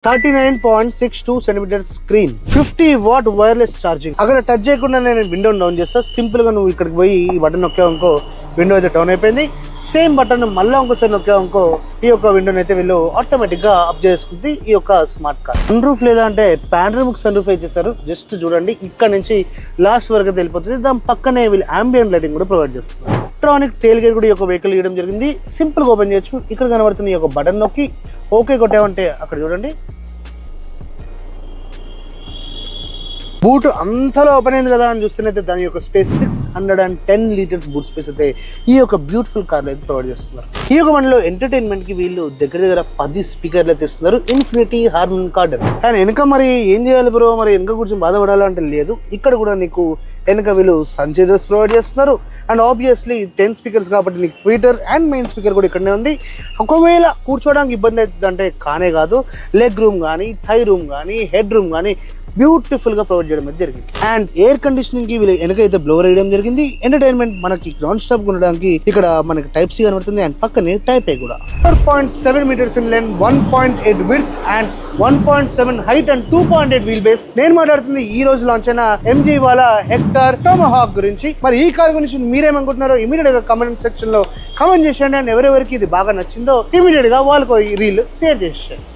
39.62 centimeter screen, 50 watt wireless charging. అక్కడ touch చేయకుండా నేను విండో డౌన్ చేస్తా. సింపుల్ గా నువ్వు ఇక్కడికి పోయి ఈ బటన్ నొక్కావనుకో విండో అయితే డౌన్ అయిపోయింది. సేమ్ బటన్ మళ్ళీ ఇంకోసారి నొక్కావనుకో ఈ యొక్క విండోని అయితే వీళ్ళు ఆటోమేటిక్ గా అప్ చేసుకుంది ఈ యొక్క స్మార్ట్ కార్. సన్ రూఫ్ లేదా అంటే పానోరమిక్ సన్ రూఫ్ ఇచ్చేసారు. జస్ట్ చూడండి, ఇక్కడ నుంచి లాస్ట్ వరకు అయితే వెళ్ళిపోతుంది. దాని పక్కనే వీళ్ళు అంబియంట్ లైటింగ్ కూడా ప్రొవైడ్ చేస్తున్నారు. ఎలక్ట్రానిక్ టైల్ గేట్ కూడా ఈ యొక్క వెహికల్ ఇవ్వడం జరిగింది. సింపుల్ గా ఓపెన్ చేయొచ్చు. ఇక్కడ కనబడుతున్న ఈ యొక్క బటన్ నొక్కి ఓకే కొట్టామంటే అక్కడ చూడండి బూట్ అంతలో ఓపెన్ అయింది కదా అని చూస్తేనైతే దాని యొక్క స్పేస్ 610 లీటర్స్ బూట్ స్పేస్ అయితే ఈ యొక్క బ్యూటిఫుల్ కార్ లో అయితే ప్రొవైడ్ చేస్తున్నారు. ఈ యొక్క బండిలో ఎంటర్టైన్మెంట్ కి వీళ్ళు దగ్గర 10 స్పీకర్లు అయితే ఇస్తున్నారు. Infinity harmonic కార్డర్. అండ్ వెనక మరి ఏం చేయాలి బ్రో, మరి వెనక కూర్చొని బాధపడాలంటే లేదు. ఇక్కడ కూడా నీకు వెనక వీళ్ళు సన్షేడర్స్ ప్రొవైడ్ చేస్తున్నారు. అండ్ ఆబ్వియస్లీ 10 స్పీకర్స్ కాబట్టి నీకు ట్విటర్ అండ్ మెయిన్ స్పీకర్ కూడా ఇక్కడనే ఉంది. ఒకవేళ కూర్చోవడానికి ఇబ్బంది అవుతుందంటే కానే కాదు, లెగ్ రూమ్ కానీ, థై రూమ్ కానీ, హెడ్ రూమ్ కానీ బ్యూటిఫుల్ గా ప్రొవైడ్ చేయడం జరిగింది. అండ్ ఎయిర్ కండిషనింగ్ కి వీళ్ళు వెనకైతే బ్లోవర్ వేయడం జరిగింది. ఎంటర్టైన్మెంట్ మనకి నాన్ స్టాప్ ఉండడానికి ఇక్కడ మనకి టైప్ సి కనబడుతుంది. అండ్ పక్కనే టైప్ ఏ కూడా 4.7 meters in length, 1.8 width and 1.7 height and 2.8 wheelbase. నేను మాట్లాడుతుంది ఈ రోజు లాంచ్ అయిన ఎంజీ వాళ్ళ హెక్టర్ టొమహాక్ గురించి. మరి ఈ కార్ గురించి మీరేమనుకుంటున్నారో ఇమీడియట్ గా కమెంట్ సెక్షన్ లో కమెంట్ చేసేయండి. అండ్ ఎవరెవరికి ఇది బాగా నచ్చిందో ఇమీడియట్ గా వాళ్ళకు ఈ రీల్ షేర్ చేసేయండి.